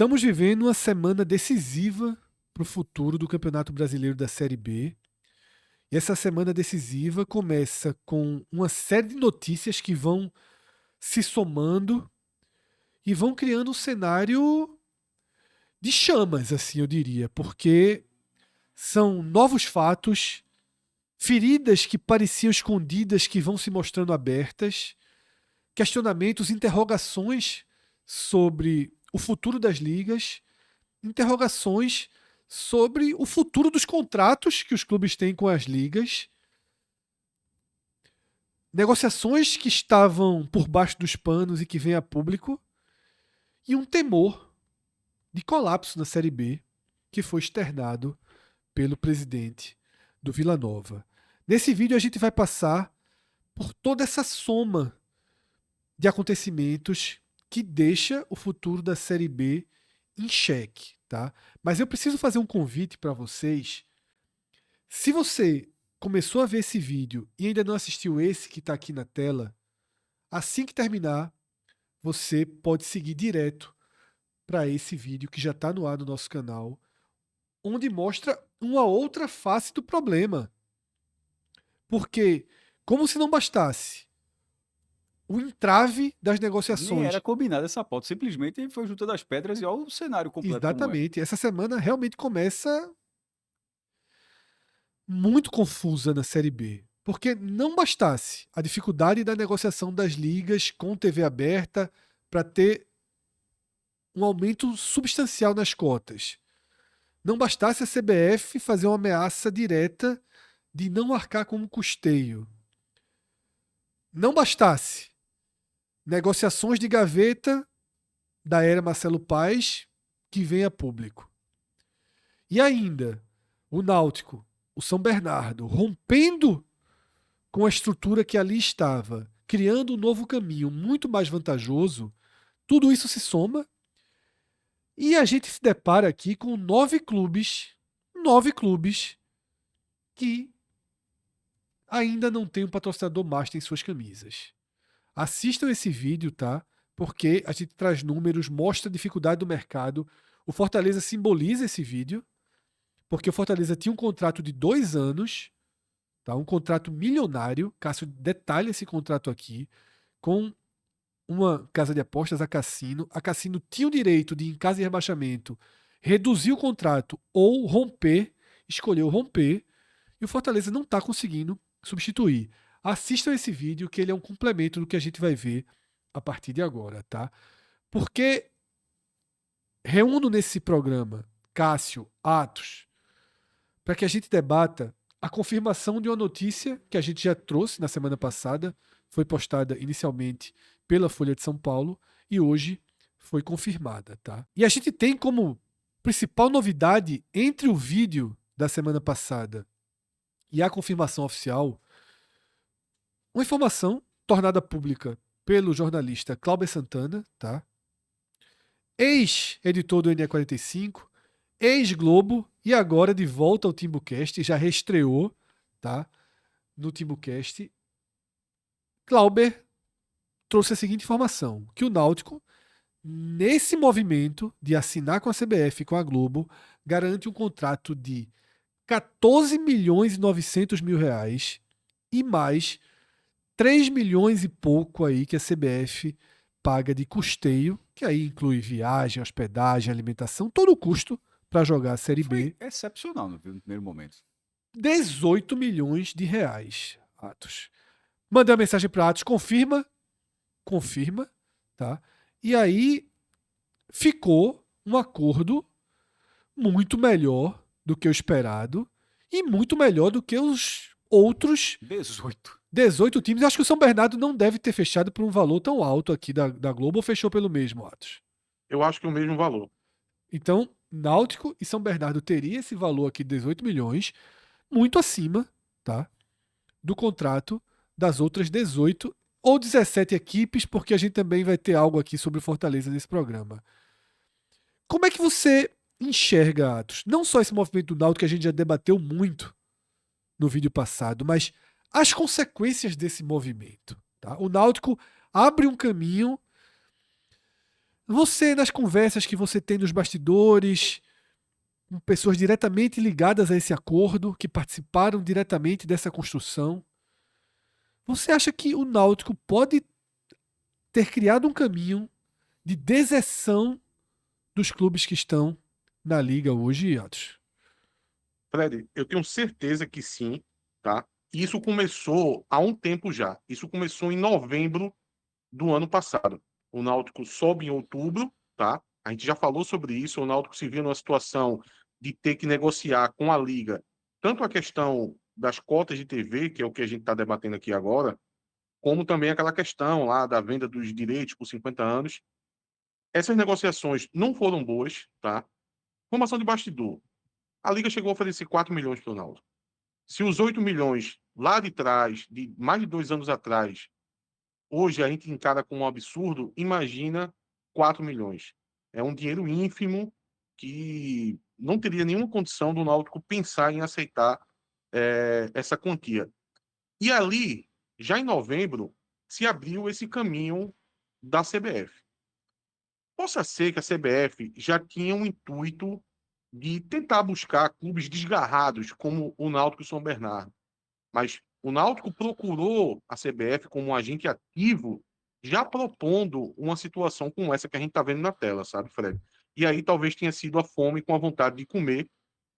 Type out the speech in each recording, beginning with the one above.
Estamos vivendo uma semana decisiva para o futuro do Campeonato Brasileiro da Série B. E essa semana decisiva começa com uma série de notícias que vão se somando e vão criando um cenário de chamas, assim eu diria, porque são novos fatos, feridas que pareciam escondidas que vão se mostrando abertas, questionamentos, interrogações sobre o futuro das ligas, interrogações sobre o futuro dos contratos que os clubes têm com as ligas, negociações que estavam por baixo dos panos e que vêm a público, e um temor de colapso na Série B que foi externado pelo presidente do Vila Nova. Nesse vídeo a gente vai passar por toda essa soma de acontecimentos que deixa o futuro da Série B em xeque, tá? Mas eu preciso fazer um convite para vocês. Se você começou a ver esse vídeo e ainda não assistiu esse que está aqui na tela, assim que terminar, você pode seguir direto para esse vídeo que já está no ar no nosso canal, onde mostra uma outra face do problema. Porque, como se não bastasse o entrave das Nem negociações. era combinada essa pauta, simplesmente foi juntando as pedras e olha o cenário completo como é. Exatamente. Essa semana realmente começa muito confusa na Série B. Porque não bastasse a dificuldade da negociação das ligas com TV aberta para ter um aumento substancial nas cotas. Não bastasse a CBF fazer uma ameaça direta de não arcar como custeio. Não bastasse negociações de gaveta da era Marcelo Paes que vem a público. E ainda, o Náutico, o São Bernardo, rompendo com a estrutura que ali estava, criando um novo caminho muito mais vantajoso, tudo isso se soma e a gente se depara aqui com 9 clubes que ainda não tem um patrocinador master em suas camisas. Assistam esse vídeo, tá? Porque a gente traz números, mostra a dificuldade do mercado. O Fortaleza simboliza esse vídeo, porque o Fortaleza tinha um contrato de 2 anos, tá? Um contrato milionário. Cássio detalha esse contrato aqui, com uma casa de apostas, a Cassino. A Cassino tinha o direito de, em caso de rebaixamento, reduzir o contrato ou romper, escolheu romper, e o Fortaleza não está conseguindo substituir. Assistam esse vídeo, que ele é um complemento do que a gente vai ver a partir de agora, tá? Porque reúno nesse programa Cássio, Atos, para que a gente debata a confirmação de uma notícia que a gente já trouxe na semana passada, foi postada inicialmente pela Folha de São Paulo e hoje foi confirmada, tá? E a gente tem como principal novidade entre o vídeo da semana passada e a confirmação oficial uma informação tornada pública pelo jornalista Cláudio Santana, tá? Ex-editor do NE45, ex-Globo e agora de volta ao Timbucast, já reestreou, tá? No Timbucast. Clauber trouxe a seguinte informação, que o Náutico, nesse movimento de assinar com a CBF e com a Globo, garante um contrato de 14 milhões e 900 mil reais e mais 3 milhões e pouco aí que a CBF paga de custeio, que aí inclui viagem, hospedagem, alimentação, todo o custo para jogar a Série Foi B. excepcional no primeiro momento. 18 milhões de reais, Atos. Mandei uma mensagem para Atos, confirma, tá? E aí ficou um acordo muito melhor do que o esperado e muito melhor do que os outros 18. 18 times. Eu acho que o São Bernardo não deve ter fechado por um valor tão alto aqui da Globo, ou fechou pelo mesmo, Atos. Eu acho que é o mesmo valor. Então, Náutico e São Bernardo teria esse valor aqui de 18 milhões, muito acima, tá, do contrato das outras 18 ou 17 equipes, porque a gente também vai ter algo aqui sobre o Fortaleza nesse programa. Como é que você enxerga, Atos, não só esse movimento do Náutico que a gente já debateu muito no vídeo passado, mas as consequências desse movimento, tá? O Náutico abre um caminho Você, nas conversas que você tem nos bastidores, com pessoas diretamente ligadas a esse acordo, que participaram diretamente dessa construção, você acha que o Náutico pode ter criado um caminho de deserção dos clubes que estão na liga hoje, Atos? Fred, eu tenho certeza que sim, tá? Isso começou há um tempo já. Isso começou em novembro do ano passado. O Náutico sobe em outubro, tá? A gente já falou sobre isso. O Náutico se viu numa situação de ter que negociar com a Liga tanto a questão das cotas de TV, que é o que a gente está debatendo aqui agora, como também aquela questão lá da venda dos direitos por 50 anos. Essas negociações não foram boas, tá? Formação de bastidor. A Liga chegou a oferecer 4 milhões para o Náutico. Se os 8 milhões lá de trás, de mais de 2 anos atrás, hoje a gente encara como um absurdo, imagina 4 milhões. É um dinheiro ínfimo que não teria nenhuma condição do Náutico pensar em aceitar essa quantia. E ali, já em novembro, se abriu esse caminho da CBF. Possa ser que a CBF já tinha um intuito de tentar buscar clubes desgarrados, como o Náutico e o São Bernardo. Mas o Náutico procurou a CBF como um agente ativo, já propondo uma situação como essa que a gente está vendo na tela, sabe, Fred? E aí talvez tenha sido a fome com a vontade de comer,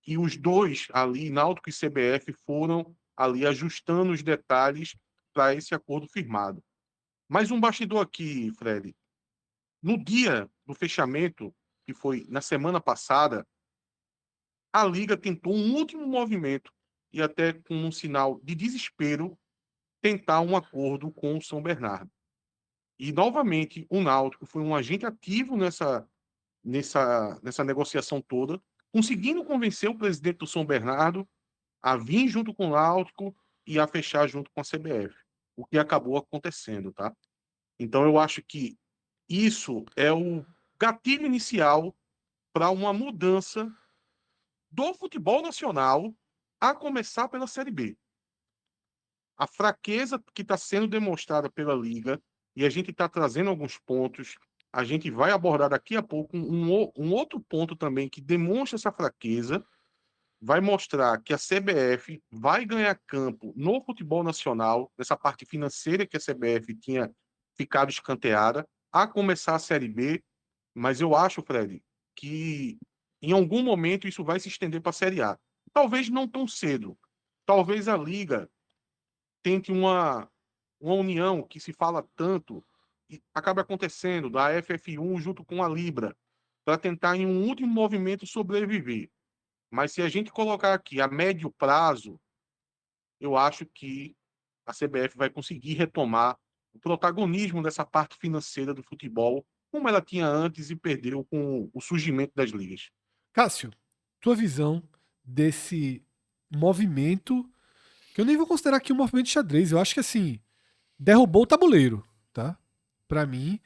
e os dois ali, Náutico e CBF, foram ali ajustando os detalhes para esse acordo firmado. Mais um bastidor aqui, Fred. No dia do fechamento, que foi na semana passada, a Liga tentou um último movimento e até com um sinal de desespero tentar um acordo com o São Bernardo. E, novamente, o Náutico foi um agente ativo nessa negociação toda, conseguindo convencer o presidente do São Bernardo a vir junto com o Náutico e a fechar junto com a CBF, o que acabou acontecendo, tá? Então, eu acho que isso é o gatilho inicial para uma mudança do futebol nacional, a começar pela Série B. A fraqueza que está sendo demonstrada pela Liga, e a gente está trazendo alguns pontos, a gente vai abordar daqui a pouco um outro ponto também que demonstra essa fraqueza, vai mostrar que a CBF vai ganhar campo no futebol nacional, nessa parte financeira que a CBF tinha ficado escanteada, a começar a Série B, mas eu acho, Fred, que em algum momento isso vai se estender para a Série A. Talvez não tão cedo. Talvez a Liga tente uma união que se fala tanto e acaba acontecendo da FF1 junto com a Libra, para tentar em um último movimento sobreviver. Mas se a gente colocar aqui a médio prazo, eu acho que a CBF vai conseguir retomar o protagonismo dessa parte financeira do futebol, como ela tinha antes e perdeu com o surgimento das ligas. Cássio, tua visão desse movimento, que eu nem vou considerar aqui um movimento de xadrez, eu acho que assim, derrubou o tabuleiro, tá? Para mim,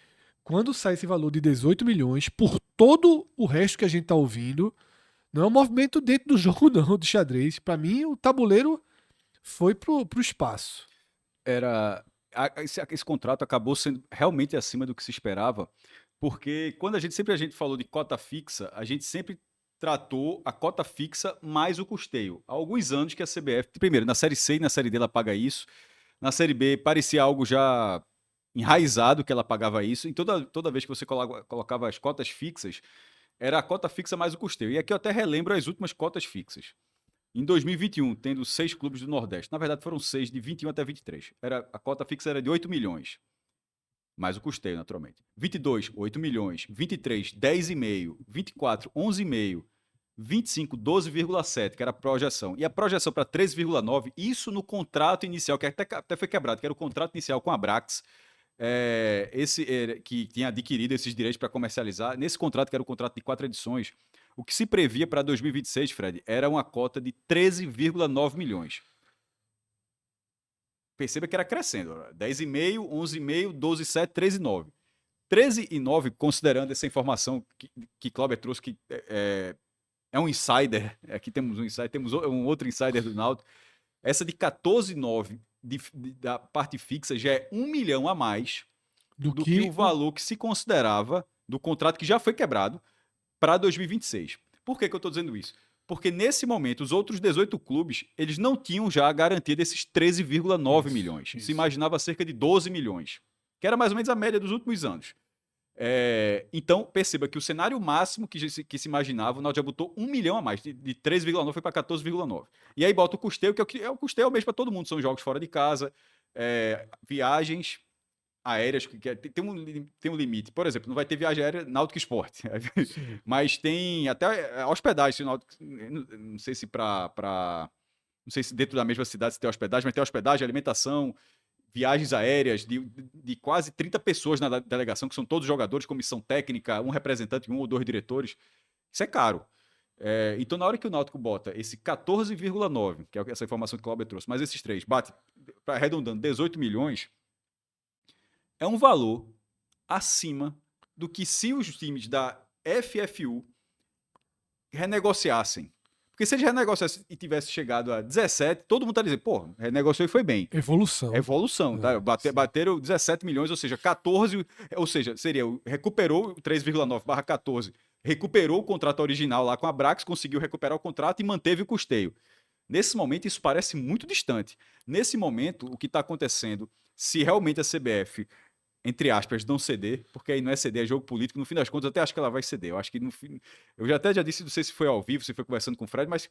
quando sai esse valor de 18 milhões, por todo o resto que a gente tá ouvindo, não é um movimento dentro do jogo não, de xadrez. Para mim, o tabuleiro foi pro espaço. Esse contrato acabou sendo realmente acima do que se esperava, porque quando a gente falou de cota fixa, a gente sempre tratou a cota fixa mais o custeio. Há alguns anos que a CBF, primeiro, na Série C e na Série D ela paga isso, na Série B parecia algo já enraizado que ela pagava isso, e toda vez que você colocava as cotas fixas, era a cota fixa mais o custeio. E aqui eu até relembro as últimas cotas fixas. Em 2021, tendo 6 clubes do Nordeste, na verdade foram 6, de 21 até 23. A cota fixa era de 8 milhões, mais o custeio, naturalmente. 22, 8 milhões. 23, 10,5. 24, 11,5. 25, 12,7, que era a projeção. E a projeção para 13,9, isso no contrato inicial, que até foi quebrado, que era o contrato inicial com a Brax, que tinha adquirido esses direitos para comercializar. Nesse contrato, que era o contrato de 4 edições, o que se previa para 2026, Fred, era uma cota de 13,9 milhões. Perceba que era crescendo. 10,5, 11,5, 12,7, 13,9. 13,9, considerando essa informação que Cláudio trouxe, que é um insider. Aqui temos um insider, temos um outro insider do Náutico. Essa de 14,9 da parte fixa já é 1 milhão a mais do que o valor que se considerava do contrato que já foi quebrado para 2026. Por que eu estou dizendo isso? Porque nesse momento, os outros 18 clubes, eles não tinham já a garantia desses 13,9 milhões. Se imaginava cerca de 12 milhões, que era mais ou menos a média dos últimos anos. Então, perceba que o cenário máximo que se imaginava, o Náutico já botou 1 milhão a mais, de 13,9 foi para 14,9. E aí bota o custeio, que o custeio é o mesmo para todo mundo, são jogos fora de casa, viagens aéreas, tem um limite. Por exemplo, não vai ter viagem aérea Náutico Esporte, mas tem até hospedagem. Não sei se não sei se dentro da mesma cidade se tem hospedagem, mas tem hospedagem, alimentação, viagens aéreas de quase 30 pessoas na delegação, que são todos jogadores, comissão técnica, um representante, 1 ou 2 diretores. Isso é caro. Então, na hora que o Náutico bota esse 14,9, que é essa informação que o Cláudio trouxe, mas esses três, bate, arredondando, 18 milhões, é um valor acima do que se os times da FFU renegociassem. Porque se eles renegociassem e tivessem chegado a 17, todo mundo está dizendo, pô, renegociou e foi bem. Evolução. Tá? Bateram 17 milhões, ou seja, 14, ou seja, recuperou 3,9/14, recuperou o contrato original lá com a Brax, conseguiu recuperar o contrato e manteve o custeio. Nesse momento, isso parece muito distante. Nesse momento, o que está acontecendo, se realmente a CBF, entre aspas, não ceder, porque aí não é ceder, é jogo político, no fim das contas, eu até acho que ela vai ceder. Eu acho que no fim. Eu já disse, não sei se foi ao vivo, se foi conversando com o Fred, mas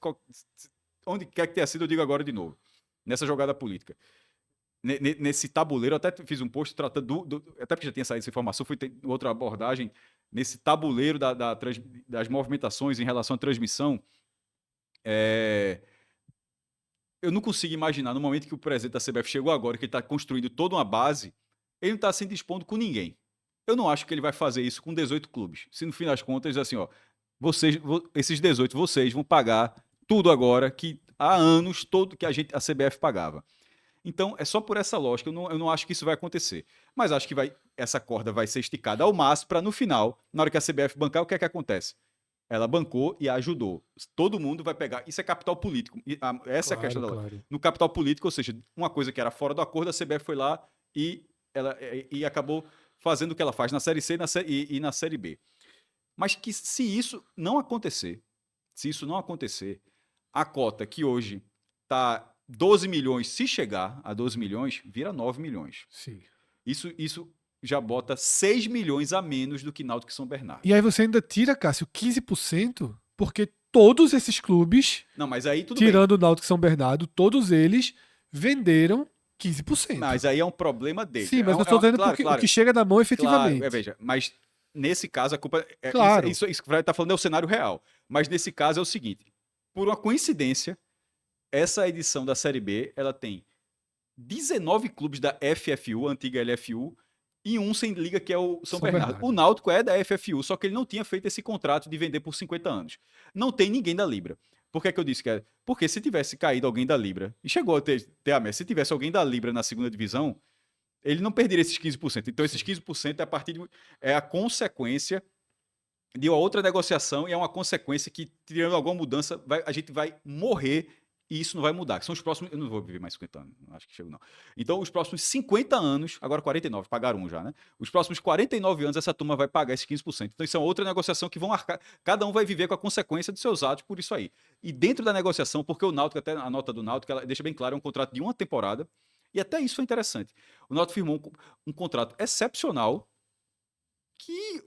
onde quer que tenha sido, eu digo agora de novo. Nessa jogada política. Nesse tabuleiro, eu até fiz um post tratando até porque já tinha saído essa informação, fui ter outra abordagem. Nesse tabuleiro das movimentações em relação à transmissão, eu não consigo imaginar, no momento que o presidente da CBF chegou agora, que ele está construindo toda uma base, ele não está se dispondo com ninguém. Eu não acho que ele vai fazer isso com 18 clubes. Se no fim das contas, assim, ó, esses 18, vocês vão pagar tudo agora, que há anos todo que a CBF pagava. Então, é só por essa lógica, eu não acho que isso vai acontecer. Mas acho que essa corda vai ser esticada ao máximo para no final, na hora que a CBF bancar, o que é que acontece? Ela bancou e ajudou. Todo mundo vai pegar. Isso é capital político. Essa é a questão dela. Claro. No capital político, ou seja, uma coisa que era fora do acordo, a CBF foi lá e acabou fazendo o que ela faz na Série C e na Série B. Mas que se isso não acontecer, a cota que hoje está 12 milhões, se chegar a 12 milhões, vira 9 milhões. Sim. Isso já bota 6 milhões a menos do que Náutico e São Bernardo. E aí você ainda tira, Cássio, 15%, porque todos esses clubes, não, mas aí tudo tirando o Náutico e São Bernardo, todos eles venderam 15%. Mas aí é um problema dele. Sim, mas eu estou dizendo porque o que chega na mão efetivamente. Claro, veja, mas nesse caso a culpa... Claro. Isso que o Fred está falando é o cenário real. Mas nesse caso é o seguinte, por uma coincidência, essa edição da Série B, ela tem 19 clubes da FFU, a antiga LFU, e um sem liga, que é o São Bernardo. O Náutico é da FFU, só que ele não tinha feito esse contrato de vender por 50 anos. Não tem ninguém da Libra. Por que é que eu disse que é? Porque se tivesse caído alguém da Libra, e chegou a ter a meta, se tivesse alguém da Libra na segunda divisão, ele não perderia esses 15%. Então, esses 15% é a consequência de uma outra negociação, e é uma consequência que, tirando alguma mudança, a gente vai morrer e isso não vai mudar. São os próximos... Eu não vou viver mais 50 anos, não acho que chego não. Então, os próximos 50 anos, agora 49, pagaram um já, né? Os próximos 49 anos, essa turma vai pagar esses 15%. Então, isso é outra negociação que vão arcar. Cada um vai viver com a consequência dos seus atos por isso aí. E dentro da negociação, porque o Náutico, até a nota do Náutico, ela deixa bem claro, é um contrato de uma temporada, e até isso foi interessante. O Náutico firmou um contrato excepcional que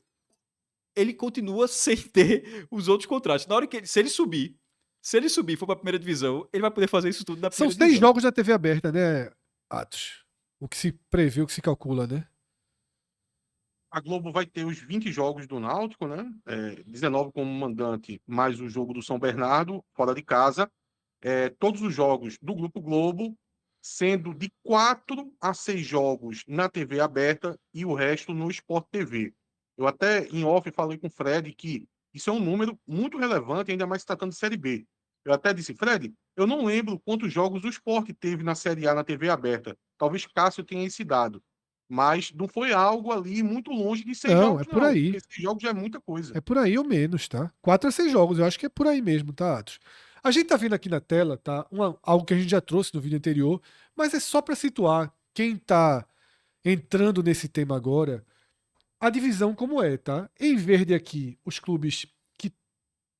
ele continua sem ter os outros contratos. Na hora que se ele subir e for para a primeira divisão, ele vai poder fazer isso tudo na primeira divisão. São 6 jogos da TV aberta, né, Atos? O que se prevê, o que se calcula, né? A Globo vai ter os 20 jogos do Náutico, né? 19 como mandante, mais o jogo do São Bernardo, fora de casa. Todos os jogos do Grupo Globo, sendo de 4 a 6 jogos na TV aberta e o resto no Sport TV. Eu até, em off, falei com o Fred que isso é um número muito relevante, ainda mais se tratando de Série B. Eu até disse, Fred, eu não lembro quantos jogos o Sport teve na Série A na TV aberta. Talvez Cássio tenha esse dado. Mas não foi algo ali muito longe de 6 jogos, não. É por aí. Porque 6 jogos já é muita coisa. É por aí ou menos, tá? 4 a 6 jogos, eu acho que é por aí mesmo, tá, Atos? A gente tá vendo aqui na tela, tá? Algo que a gente já trouxe no vídeo anterior, mas é só para situar quem tá entrando nesse tema agora. a divisão como é, tá? Em verde aqui, os clubes que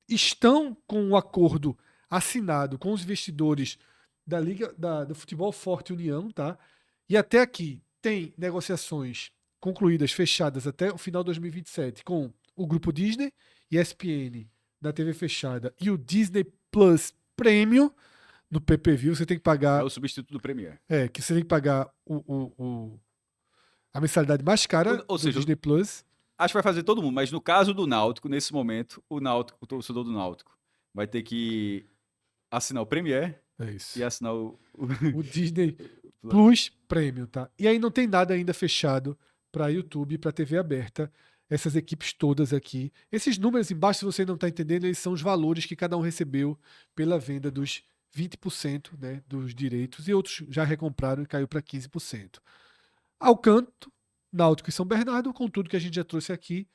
estão com um acordo assinado com os investidores da Liga do Futebol Forte União, tá? E até aqui tem negociações concluídas, fechadas até o final de 2027 com o grupo Disney, ESPN da TV fechada e o Disney Plus Premium no PPV. Você tem que É pagar. o substituto do Premier. Que você tem que pagar a mensalidade mais cara Ou do seja, Disney Plus. Acho que vai fazer todo mundo, mas no caso do Náutico, nesse momento, o torcedor do Náutico vai ter que assinar o Premier É isso. e assinar o O Disney Plus Premium, tá? E aí não tem nada ainda fechado para YouTube e para TV aberta. Essas equipes todas aqui. Esses números embaixo, se você não está entendendo, eles são os valores que cada um recebeu pela venda dos 20%, né, dos direitos, e outros já recompraram e caiu para 15%. Ao canto, Náutico e São Bernardo, com tudo que a gente já trouxe aqui,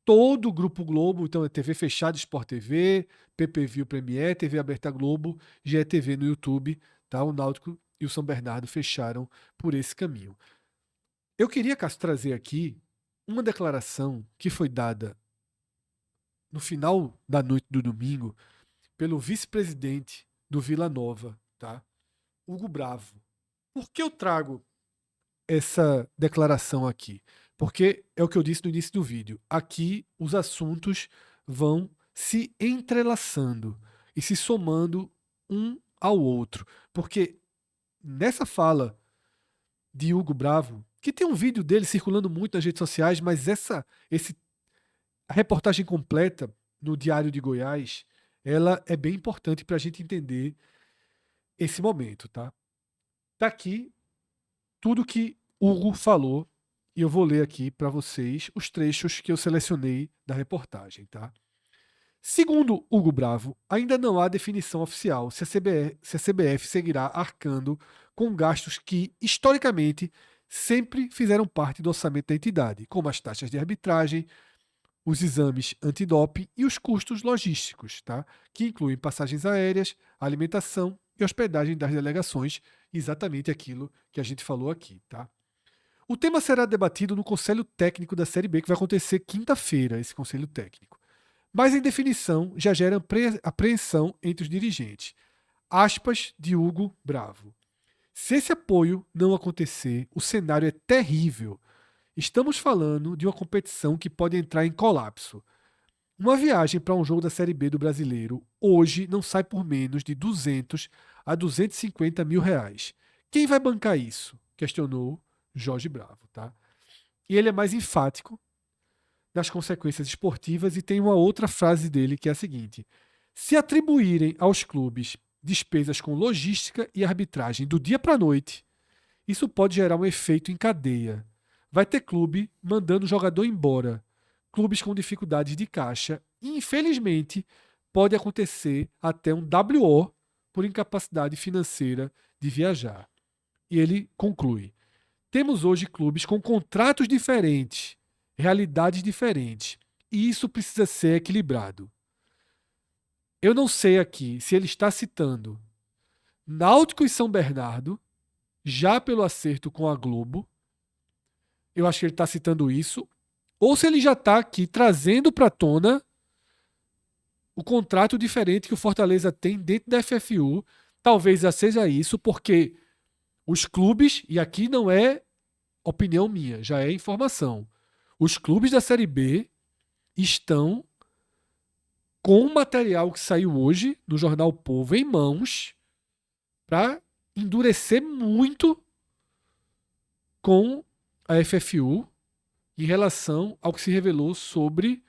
todo o Grupo Globo, então é TV fechada, Sport TV, PPV Premier, TV aberta Globo, GETV no YouTube, tá? O Náutico e o São Bernardo fecharam por esse caminho. Eu queria, Cássio, trazer aqui uma declaração que foi dada no final da noite do domingo pelo vice-presidente do Vila Nova, tá? Hugo Bravo. Por que eu trago essa declaração aqui? Porque é o que eu disse no início do vídeo. Aqui os assuntos vão se entrelaçando e se somando um ao outro. Porque nessa fala de Hugo Bravo, que tem um vídeo dele circulando muito nas redes sociais, mas a reportagem completa no Diário de Goiás, ela é bem importante para a gente entender esse momento, tá? Tá aqui tudo que Hugo falou e eu vou ler aqui para vocês os trechos que eu selecionei da reportagem, tá? Segundo Hugo Bravo, ainda não há definição oficial se a CBF seguirá arcando com gastos que, historicamente, sempre fizeram parte do orçamento da entidade, como as taxas de arbitragem, os exames antidoping e os custos logísticos, tá? Que incluem passagens aéreas, alimentação e hospedagem das delegações, exatamente aquilo que a gente falou aqui, tá? O tema será debatido no Conselho Técnico da Série B, que vai acontecer quinta-feira, esse Conselho Técnico. Mas em definição já gera apreensão entre os dirigentes. Aspas de Hugo Bravo. Se esse apoio não acontecer, o cenário é terrível. Estamos falando de uma competição que pode entrar em colapso. Uma viagem para um jogo da Série B do Brasileiro hoje não sai por menos de 200 a 250 mil reais. Quem vai bancar isso? Questionou Jorge Bravo, tá? E ele é mais enfático das consequências esportivas e tem uma outra frase dele que é a seguinte: se atribuírem aos clubes despesas com logística e arbitragem do dia para a noite, isso pode gerar um efeito em cadeia. Vai ter clube mandando o jogador embora, clubes com dificuldades de caixa e, infelizmente, pode acontecer até um WO por incapacidade financeira de viajar. E ele conclui: temos hoje clubes com contratos diferentes, realidades diferentes, e isso precisa ser equilibrado. Eu não sei aqui se ele está citando Náutico e São Bernardo, já pelo acerto com a Globo. Eu acho que ele está citando isso. Ou se ele já está aqui trazendo para a tona o contrato diferente que o Fortaleza tem dentro da FFU. Talvez já seja isso, porque os clubes, e aqui não é opinião minha, já é informação, os clubes da Série B estão com o material que saiu hoje no Jornal Povo em mãos para endurecer muito com a FFU em relação ao que se revelou sobre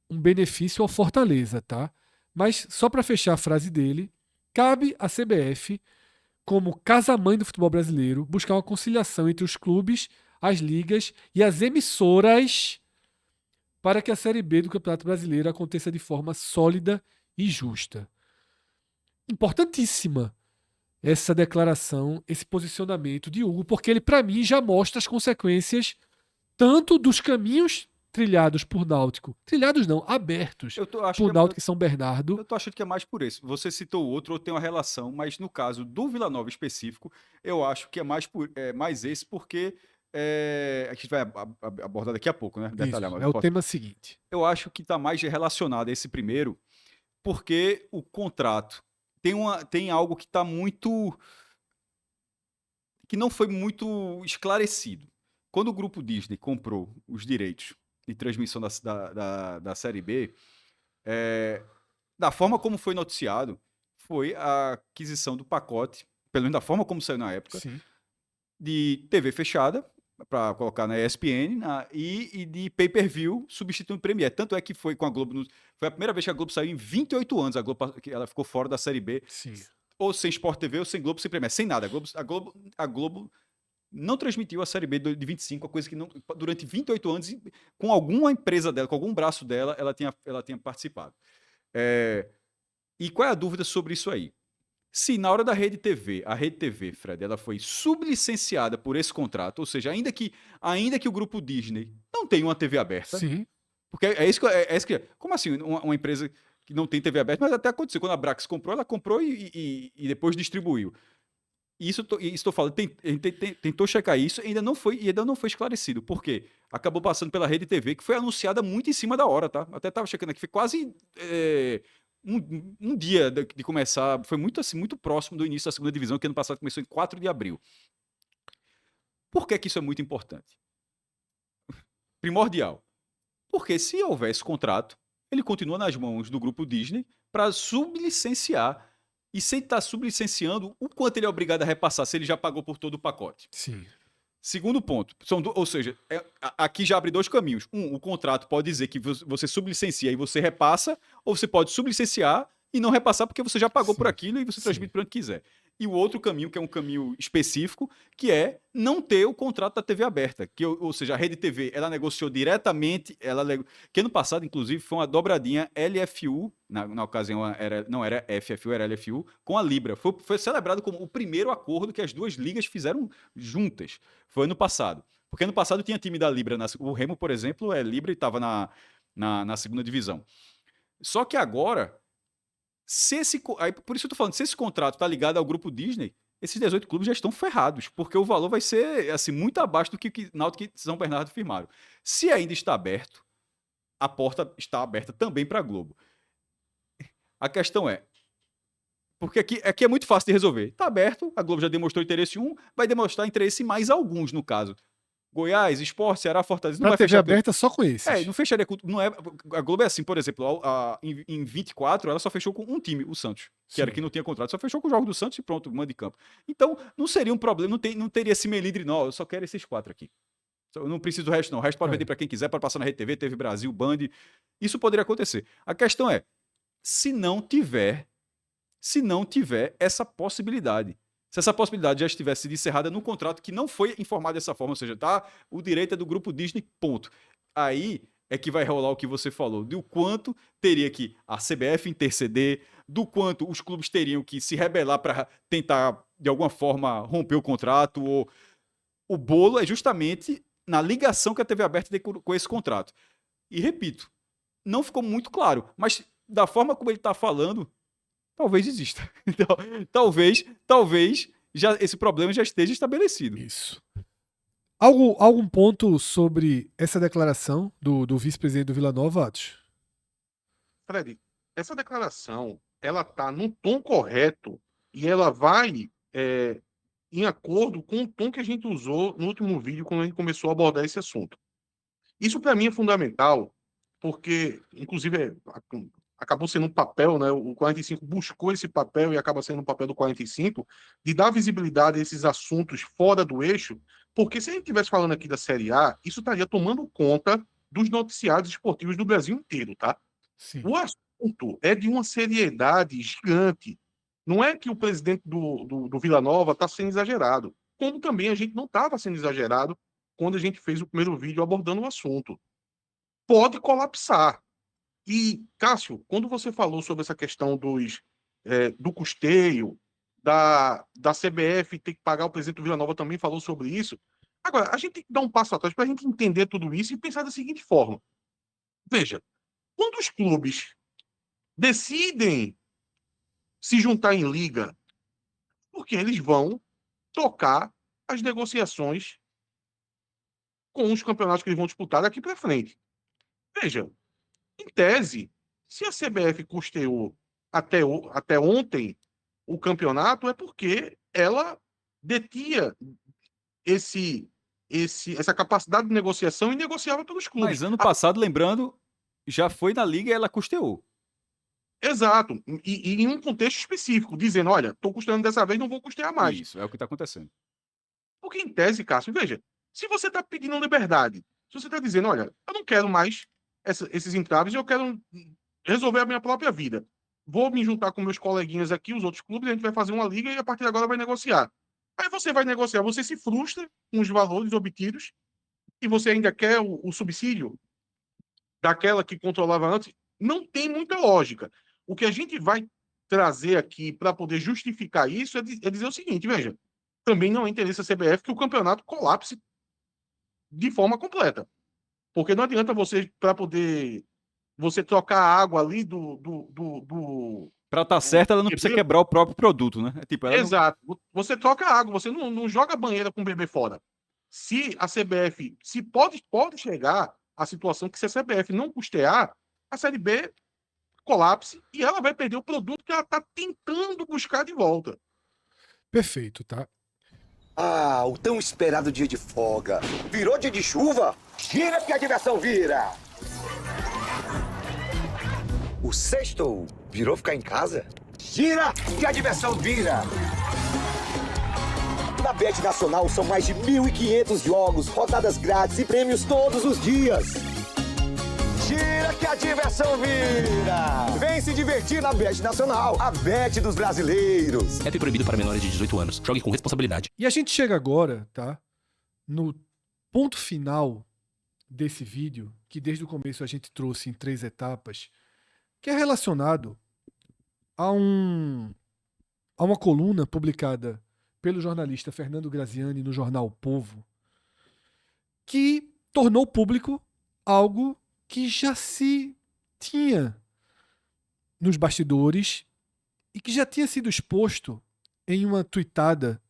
um benefício ao Fortaleza, tá? Mas só para fechar a frase dele, cabe à CBF, como casa-mãe do futebol brasileiro, buscar uma conciliação entre os clubes, as ligas e as emissoras para que a Série B do Campeonato Brasileiro aconteça de forma sólida e justa. Importantíssima essa declaração, esse posicionamento de Hugo, porque ele, para mim, já mostra as consequências tanto dos caminhos trilhados por Náutico, trilhados não, abertos por Náutico e São Bernardo. Eu tô achando que é mais por isso. Você citou o outro tem uma relação, mas no caso do Vila Nova específico, eu acho que é mais esse, porque a gente vai abordar daqui a pouco, né? Detalhar, Isso, mas é o tema seguinte. eu acho que está mais relacionado a esse primeiro, porque o contrato tem algo que está muito, que não foi muito esclarecido. Quando o grupo Disney comprou os direitos de transmissão da Série B, é, da forma como foi noticiado, foi a aquisição do pacote, pelo menos da forma como saiu na época, Sim, de TV fechada, para colocar na ESPN, e de pay-per-view substituindo o Premiere. Tanto é que foi com a Globo. Foi a primeira vez que a Globo saiu em 28 anos. A Globo, que ela ficou fora da Série B, sim, ou sem Sport TV, ou sem Globo, sem Premiere, sem nada. A Globo não transmitiu a Série B de 25, a coisa que não, durante 28 anos, com alguma empresa dela, com algum braço dela, ela tinha participado. É, e qual é a dúvida sobre isso aí? Se na hora da Rede TV, a Rede TV, Fred, ela foi sublicenciada por esse contrato, ou seja, ainda que o grupo Disney não tenha uma TV aberta, sim, porque como assim, uma empresa que não tem TV aberta, mas até aconteceu, quando a Brax comprou, ela comprou e depois distribuiu. E isso estou falando, tentou checar isso e ainda não foi esclarecido. Por quê? Acabou passando pela Rede TV, que foi anunciada muito em cima da hora, tá? Até estava checando aqui, foi quase um dia de começar, foi muito assim, muito próximo do início da segunda divisão, que ano passado começou em 4 de abril. Por que que isso é muito importante? Primordial. Porque se houver esse contrato, ele continua nas mãos do grupo Disney para sublicenciar. E sem estar sublicenciando, o quanto ele é obrigado a repassar se ele já pagou por todo o pacote. sim, Segundo ponto, ou seja, aqui já abre dois caminhos. O contrato pode dizer que você sublicencia e você repassa, ou você pode sublicenciar e não repassar porque você já pagou por sim, aquilo e você sim. transmite para onde quiser. E o outro caminho, que é um caminho específico, que é não ter o contrato da TV aberta. Ou seja, a Rede TV, ela negociou diretamente, que ano passado, inclusive, foi uma dobradinha LFU, na ocasião não era FFU, era LFU, com a Libra. Foi celebrado como o primeiro acordo que as duas ligas fizeram juntas. Foi ano passado. Porque ano passado tinha time da Libra. O Remo, por exemplo, é Libra e estava na segunda divisão. Só que agora, por isso eu tô falando, se esse contrato está ligado ao grupo Disney, esses 18 clubes já estão ferrados, porque o valor vai ser assim muito abaixo do que Náutico e São Bernardo firmaram. Se ainda está aberto, a porta está aberta também para a Globo. A questão é, porque aqui é muito fácil de resolver. Está aberto, a Globo já demonstrou interesse em um, vai demonstrar interesse em mais alguns, no caso. Goiás, Sport, Ceará, Fortaleza, não Pra vai TV fechar tudo. aberta só com esses. Não fecharia com. Não é, a Globo é assim, por exemplo, em 24, ela só fechou com um time, o Santos, que era Sim. que não tinha contrato, só fechou com o jogo do Santos e pronto, manda de campo. Então, não seria um problema, não teria esse melindre, não. Eu só quero esses 4 aqui. Eu não preciso do resto, não. O resto pode vender para quem quiser, pode passar na Rede TV, TV Brasil, Band. Isso poderia acontecer. A questão é, se não tiver essa possibilidade. Se essa possibilidade já estivesse sido encerrada no contrato que não foi informado dessa forma, ou seja, tá, o direito é do grupo Disney, ponto. Aí é que vai rolar o que você falou, do quanto teria que a CBF interceder, do quanto os clubes teriam que se rebelar para tentar, de alguma forma, romper o contrato. Ou o bolo é justamente na ligação que a TV aberta tem com esse contrato. E repito, não ficou muito claro, mas da forma como ele está falando, talvez exista. Então, talvez esse problema já esteja estabelecido. Isso. Algum ponto sobre essa declaração do vice-presidente do Vila Nova, Atos? Fred, essa declaração, ela tá no tom correto e ela vai em acordo com o tom que a gente usou no último vídeo quando a gente começou a abordar esse assunto. Isso para mim é fundamental, porque, inclusive, acabou sendo um papel, né? O 45 buscou esse papel e acaba sendo um papel do 45 de dar visibilidade a esses assuntos fora do eixo, porque se a gente estivesse falando aqui da Série A, isso estaria tomando conta dos noticiários esportivos do Brasil inteiro, tá? Sim. O assunto é de uma seriedade gigante. Não é que o presidente do Vila Nova está sendo exagerado, como também a gente não estava sendo exagerado quando a gente fez o primeiro vídeo abordando o assunto. Pode colapsar. E, Cássio, quando você falou sobre essa questão do custeio, da CBF ter que pagar, o presidente do Vila Nova também falou sobre isso. Agora, a gente tem que dar um passo atrás para a gente entender tudo isso e pensar da seguinte forma. Veja, quando os clubes decidem se juntar em liga, porque eles vão tocar as negociações com os campeonatos que eles vão disputar daqui para frente. Veja, em tese, se a CBF custeou até ontem o campeonato, é porque ela detinha essa capacidade de negociação e negociava pelos clubes. Mas ano passado, lembrando, já foi na liga e ela custeou. Exato. E em um contexto específico, dizendo, olha, estou custeando dessa vez, não vou custear mais. Isso, é o que está acontecendo. Porque em tese, Cássio, veja, se você está pedindo liberdade, se você está dizendo, olha, eu não quero mais esses entraves, eu quero resolver a minha própria vida. Vou me juntar com meus coleguinhas aqui, os outros clubes, a gente vai fazer uma liga e a partir de agora vai negociar. Aí você vai negociar, você se frustra com os valores obtidos e você ainda quer o subsídio daquela que controlava antes. Não tem muita lógica. O que a gente vai trazer aqui para poder justificar isso é dizer o seguinte, veja, também não é interesse da CBF que o campeonato colapse de forma completa. Porque não adianta você, para poder você trocar a água ali Para estar certa, ela não precisa quebrar o próprio produto, né? Tipo, ela Exato. Você troca a água, você não joga a banheira com o bebê fora. Se a CBF, se pode chegar a situação que se a CBF não custear, a Série B colapse e ela vai perder o produto que ela está tentando buscar de volta. Perfeito, tá? Ah, o tão esperado dia de folga. Virou dia de chuva? Gira que a diversão vira! O sexto virou ficar em casa? Gira que a diversão vira! Na Bet Nacional são mais de 1.500 jogos, rodadas grátis e prêmios todos os dias. Gira que a diversão vira! Vem se divertir na Bet Nacional, a Bet dos brasileiros. É proibido para menores de 18 anos. Jogue com responsabilidade. E a gente chega agora, tá? No ponto final desse vídeo, que desde o começo a gente trouxe em 3 etapas, que é relacionado a uma coluna publicada pelo jornalista Fernando Graziani no jornal O Povo, que tornou público algo que já se tinha nos bastidores e que já tinha sido exposto em uma tuitada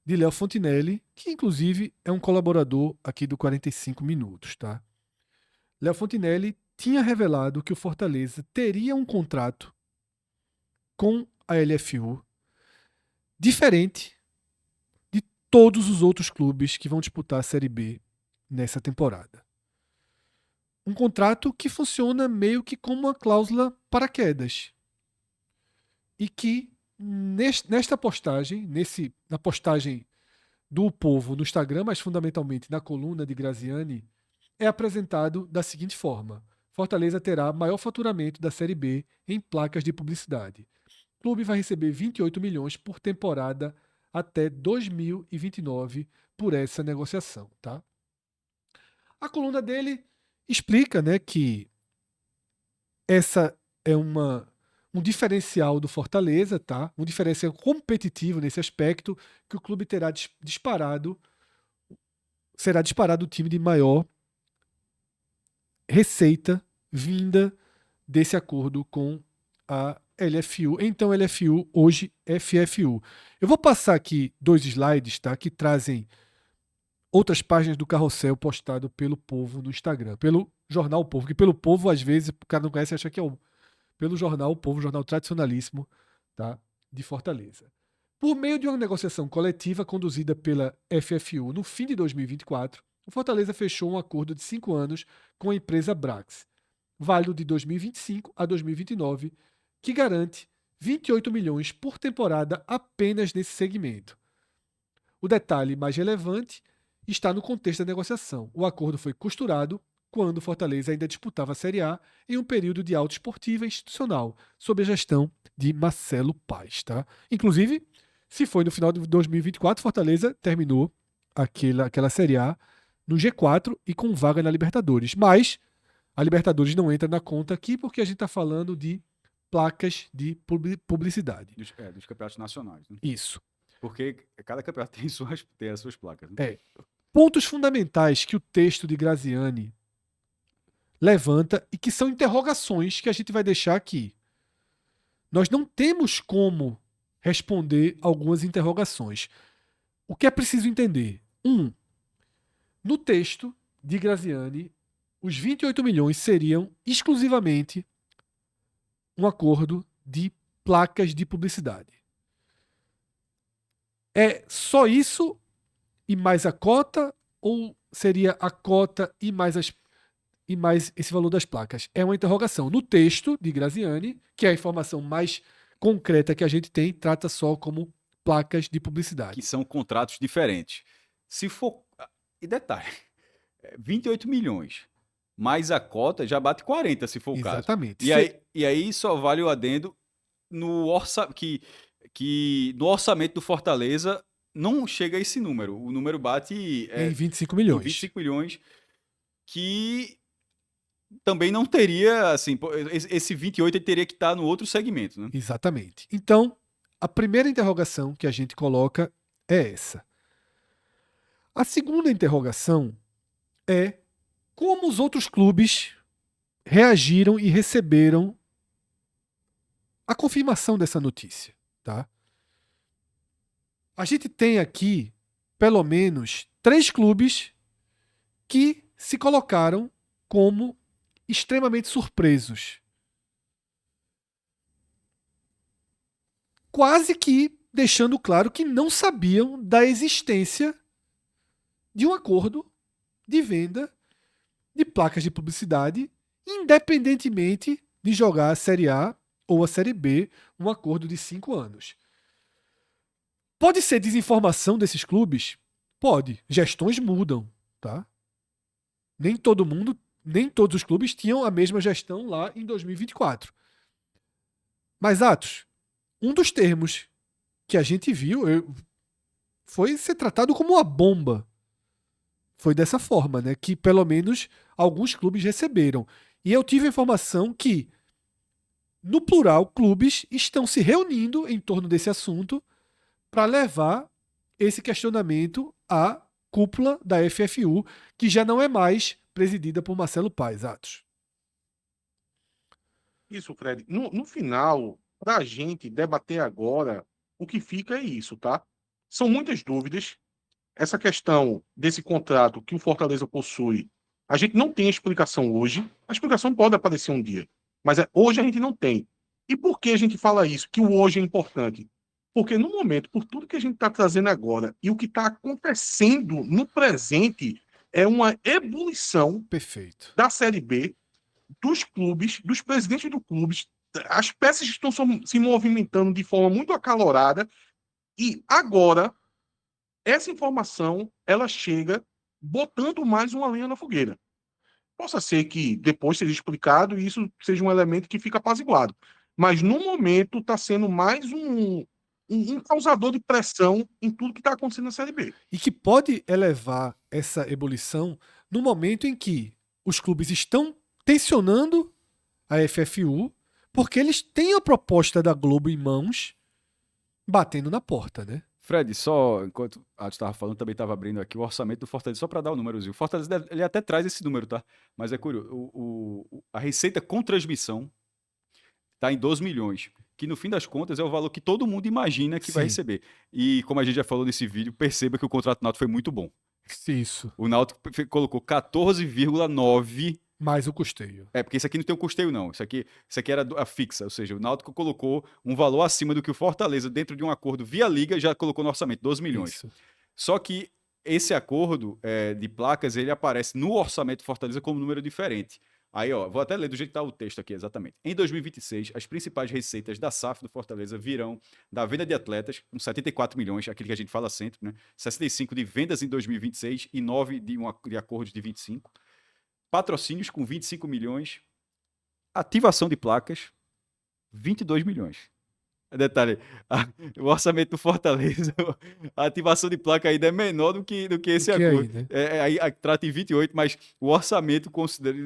de Léo Fontinelli, que inclusive é um colaborador aqui do 45 Minutos, tá? Léo Fontinelli tinha revelado que o Fortaleza teria um contrato com a LFU diferente de todos os outros clubes que vão disputar a Série B nessa temporada. Um contrato que funciona meio que como uma cláusula paraquedas. E que nesta postagem, na postagem do Povo no Instagram, mas fundamentalmente na coluna de Graziani, é apresentado da seguinte forma: Fortaleza terá maior faturamento da Série B em placas de publicidade. O clube vai receber 28 milhões por temporada até 2029 por essa negociação, tá? A coluna dele explica, né, que essa é um diferencial do Fortaleza, tá? Um diferencial competitivo nesse aspecto, que o clube será disparado o time de maior receita vinda desse acordo com a LFU. Então, LFU, hoje FFU. Eu vou passar aqui 2 slides, tá? Que trazem outras páginas do carrossel postado pelo Povo no Instagram, pelo jornal O Povo, que pelo Povo, às vezes, o cara não conhece e acha que é pelo jornal O Povo, jornal tradicionalíssimo, tá? De Fortaleza. Por meio de uma negociação coletiva conduzida pela FFU no fim de 2024, o Fortaleza fechou um acordo de 5 anos com a empresa Brax, válido de 2025 a 2029, que garante 28 milhões por temporada apenas nesse segmento. O detalhe mais relevante está no contexto da negociação. O acordo foi costurado quando o Fortaleza ainda disputava a Série A em um período de alta esportiva e institucional, sob a gestão de Marcelo Paes. Tá? Inclusive, se foi no final de 2024, Fortaleza terminou aquela Série A no G4 e com vaga na Libertadores. Mas a Libertadores não entra na conta aqui porque a gente está falando de placas de publicidade. Dos campeonatos nacionais. Né? Isso. Porque cada campeonato tem as suas placas. Né? Pontos fundamentais que o texto de Graziani levanta e que são interrogações que a gente vai deixar aqui. Nós não temos como responder algumas interrogações. O que é preciso entender? No texto de Graziani, os 28 milhões seriam exclusivamente um acordo de placas de publicidade. É só isso e mais a cota, ou seria a cota e mais esse valor das placas? É uma interrogação. No texto de Graziani, que é a informação mais concreta que a gente tem, trata só como placas de publicidade. Que são contratos diferentes. Se for... E detalhe, 28 milhões, mais a cota já bate 40, se for o caso. Exatamente. E aí só vale o adendo no que no orçamento do Fortaleza não chega a esse número. O número bate em 25 em milhões. 25 milhões, que também não teria, assim, esse 28 ele teria que estar no outro segmento, né? Exatamente. Então, a primeira interrogação que a gente coloca é essa. A segunda interrogação é como os outros clubes reagiram e receberam a confirmação dessa notícia, tá? A gente tem aqui, pelo menos, 3 clubes que se colocaram como extremamente surpresos. Quase que deixando claro que não sabiam da existência de um acordo de venda de placas de publicidade, independentemente de jogar a Série A ou a Série B, um acordo de 5 anos. Pode ser desinformação desses clubes? Pode. Gestões mudam, tá? Nem todos os clubes tinham a mesma gestão lá em 2024. Mas, Atos, um dos termos que a gente viu foi ser tratado como uma bomba. Foi dessa forma, né? Que pelo menos alguns clubes receberam. E eu tive a informação que, no plural, clubes estão se reunindo em torno desse assunto para levar esse questionamento à cúpula da FFU, que já não é mais presidida por Marcelo Paes, Atos. Isso, Fred. No final, para a gente debater agora, o que fica é isso, tá? São muitas dúvidas. Essa questão desse contrato que o Fortaleza possui, a gente não tem explicação hoje. A explicação pode aparecer um dia, mas hoje a gente não tem. E por que a gente fala isso? Que o hoje é importante? Porque no momento, por tudo que a gente está trazendo agora e o que está acontecendo no presente, é uma ebulição Perfeito. da Série B, dos clubes, dos presidentes dos clubes. As peças estão se movimentando de forma muito acalorada e agora essa informação ela chega botando mais uma lenha na fogueira. Possa ser que depois seja explicado e isso seja um elemento que fica apaziguado. Mas no momento está sendo mais um causador de pressão em tudo que está acontecendo na Série B. E que pode elevar essa ebulição no momento em que os clubes estão tensionando a FFU, porque eles têm a proposta da Globo em mãos, batendo na porta, né? Fred, só enquanto a gente estava falando, também estava abrindo aqui o orçamento do Fortaleza, só para dar o númerozinho. O Fortaleza, ele até traz esse número, tá? Mas é curioso, a receita com transmissão está em 12 milhões, que no fim das contas é o valor que todo mundo imagina que vai Sim. receber. E como a gente já falou nesse vídeo, perceba que o contrato do Náutico foi muito bom. Isso. O Náutico colocou 14,9. Mais o custeio. Porque isso aqui não tem o custeio, não. Isso aqui era a fixa. Ou seja, o Náutico colocou um valor acima do que o Fortaleza, dentro de um acordo via Liga, já colocou no orçamento, 12 milhões. Isso. Só que esse acordo de placas, ele aparece no orçamento do Fortaleza como um número diferente. Aí, ó, vou até ler do jeito que está o texto aqui, exatamente. Em 2026, as principais receitas da SAF do Fortaleza virão da venda de atletas, com 74 milhões, aquele que a gente fala sempre, né? 65 de vendas em 2026 e 9 de acordos de 25. Patrocínios com 25 milhões. Ativação de placas, 22 milhões. Detalhe, o orçamento do Fortaleza, a ativação de placa ainda é menor do que esse acordo. Aí, né? Aí trata em 28, mas o orçamento considera...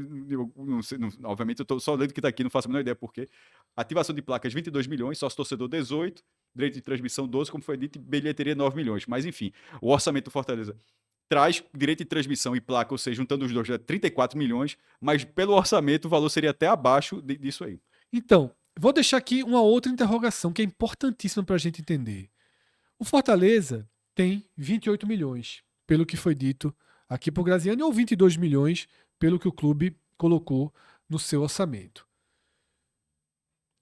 obviamente, eu estou só lendo o que está aqui, não faço a menor ideia por quê. Ativação de placas, 22 milhões, sócio-torcedor, 18, direito de transmissão, 12, como foi dito, e bilheteria, 9 milhões. Mas, enfim, o orçamento do Fortaleza traz direito de transmissão e placa, ou seja, juntando os dois, é 34 milhões, mas pelo orçamento o valor seria até abaixo disso aí. Então, vou deixar aqui uma outra interrogação que é importantíssima para a gente entender. O Fortaleza tem 28 milhões, pelo que foi dito aqui por Graziani, ou 22 milhões, pelo que o clube colocou no seu orçamento.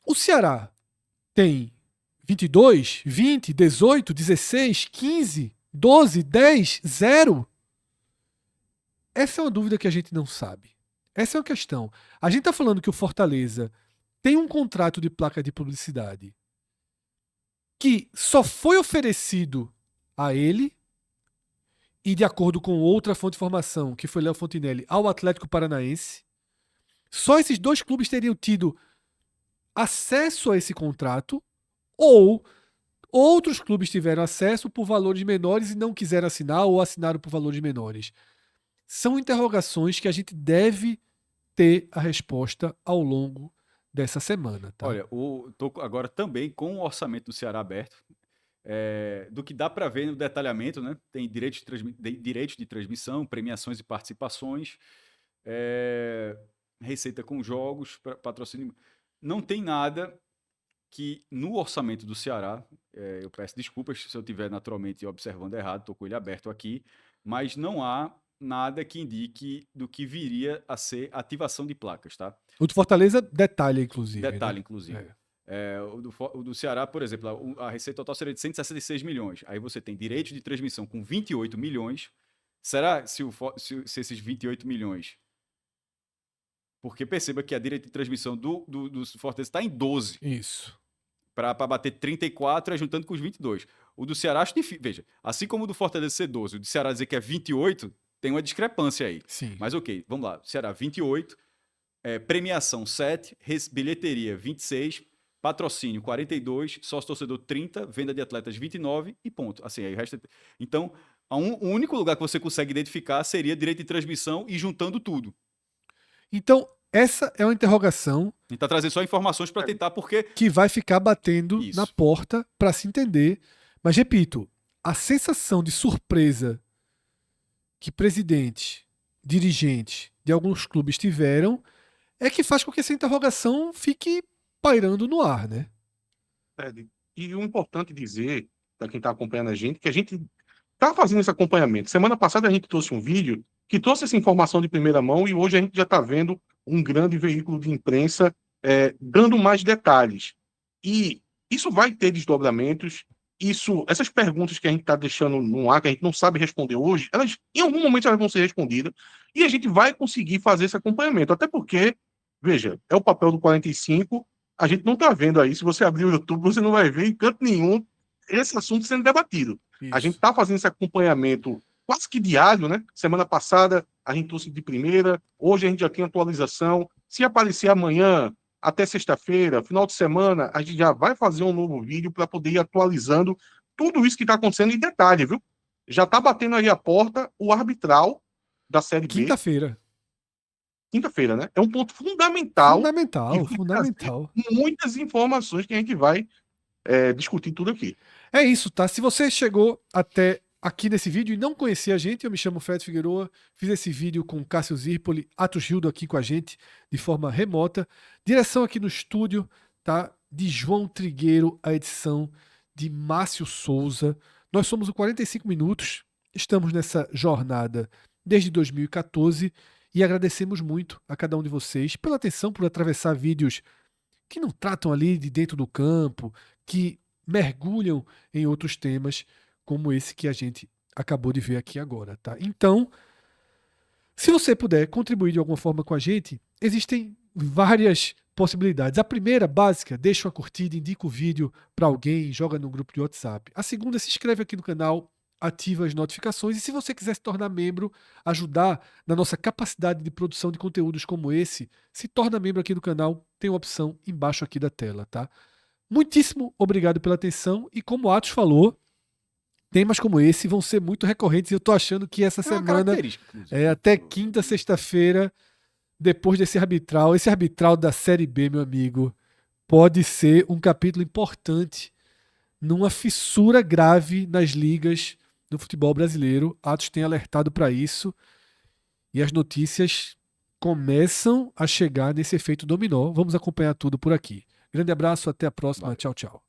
O Ceará tem 22, 20, 18, 16, 15, 12, 10, 0? Essa é uma dúvida que a gente não sabe. Essa é uma questão. A gente está falando que o Fortaleza tem um contrato de placa de publicidade que só foi oferecido a ele e, de acordo com outra fonte de informação, que foi Léo Fontinelli, ao Atlético Paranaense. Só esses 2 clubes teriam tido acesso a esse contrato, ou outros clubes tiveram acesso por valores menores e não quiseram assinar, ou assinaram por valores menores. São interrogações que a gente deve ter a resposta ao longo dessa semana. Tá? Olha, tô agora também com o orçamento do Ceará aberto. Do que dá para ver no detalhamento, né? Tem direitos de transmissão, premiações e participações, receita com jogos, patrocínio. Não tem nada que no orçamento do Ceará, eu peço desculpas se eu estiver naturalmente observando errado, estou com ele aberto aqui, mas não há nada que indique do que viria a ser ativação de placas, tá? O do Fortaleza detalha, inclusive. Detalhe, né? inclusive. O do Ceará, por exemplo, a receita total seria de 166 milhões. Aí você tem direito de transmissão com 28 milhões. Será se esses 28 milhões... Porque perceba que a direito de transmissão do Fortaleza está em 12. Isso. Para bater 34, juntando com os 22. O do Ceará, acho difícil. Veja, assim como o do Fortaleza ser 12, o do Ceará dizer que é 28, tem uma discrepância aí. Sim. Mas ok, vamos lá. Ceará, 28. Premiação, 7. Bilheteria, 26. Patrocínio, 42. Sócio-torcedor, 30. Venda de atletas, 29. E ponto. Assim, aí o resto... Então, o único lugar que você consegue identificar seria direito de transmissão e juntando tudo. Então, essa é uma interrogação. A gente tá trazendo só informações para tentar, porque... Que vai ficar batendo Isso. na porta para se entender. Mas, repito, a sensação de surpresa que presidente, dirigente de alguns clubes tiveram é que faz com que essa interrogação fique pairando no ar, né? E o importante dizer, para quem está acompanhando a gente, que a gente está fazendo esse acompanhamento. Semana passada a gente trouxe um vídeo que trouxe essa informação de primeira mão e hoje a gente já está vendo um grande veículo de imprensa dando mais detalhes. E isso vai ter desdobramentos. Essas perguntas que a gente está deixando no ar, que a gente não sabe responder hoje, elas, em algum momento elas vão ser respondidas e a gente vai conseguir fazer esse acompanhamento. Até porque, veja, é o papel do 45, a gente não está vendo aí. Se você abrir o YouTube, você não vai ver em canto nenhum esse assunto sendo debatido. Isso. A gente está fazendo esse acompanhamento quase que diário, né? Semana passada a gente trouxe de primeira, hoje a gente já tem atualização. Se aparecer amanhã, até sexta-feira, final de semana, a gente já vai fazer um novo vídeo para poder ir atualizando tudo isso que está acontecendo em detalhe, viu? Já está batendo aí a porta o arbitral da Série B. Quinta-feira, né? É um ponto fundamental. Fundamental. Muitas informações que a gente vai discutir tudo aqui. É isso, tá? Se você chegou até aqui nesse vídeo e não conhecia a gente, eu me chamo Fred Figueroa, fiz esse vídeo com Cássio Zirpoli, Atos Gildo aqui com a gente de forma remota. Direção aqui no estúdio, tá? De João Trigueiro, a edição de Márcio Souza. Nós somos o 45 Minutos, estamos nessa jornada desde 2014 e agradecemos muito a cada um de vocês pela atenção, por atravessar vídeos que não tratam ali de dentro do campo, que mergulham em outros temas, como esse que a gente acabou de ver aqui agora, tá? Então, se você puder contribuir de alguma forma com a gente, existem várias possibilidades. A primeira, básica, deixa uma curtida, indica o vídeo para alguém, joga no grupo de WhatsApp. A segunda, se inscreve aqui no canal, ativa as notificações. E se você quiser se tornar membro, ajudar na nossa capacidade de produção de conteúdos como esse, se torna membro aqui no canal, tem uma opção embaixo aqui da tela, tá? Muitíssimo obrigado pela atenção e, como o Atos falou, temas como esse vão ser muito recorrentes e eu tô achando que essa semana, até quinta, sexta-feira, depois desse arbitral, esse arbitral da Série B, meu amigo, pode ser um capítulo importante numa fissura grave nas ligas do futebol brasileiro. Atos tem alertado para isso e as notícias começam a chegar nesse efeito dominó. Vamos acompanhar tudo por aqui. Grande abraço, até a próxima. Tchau, tchau.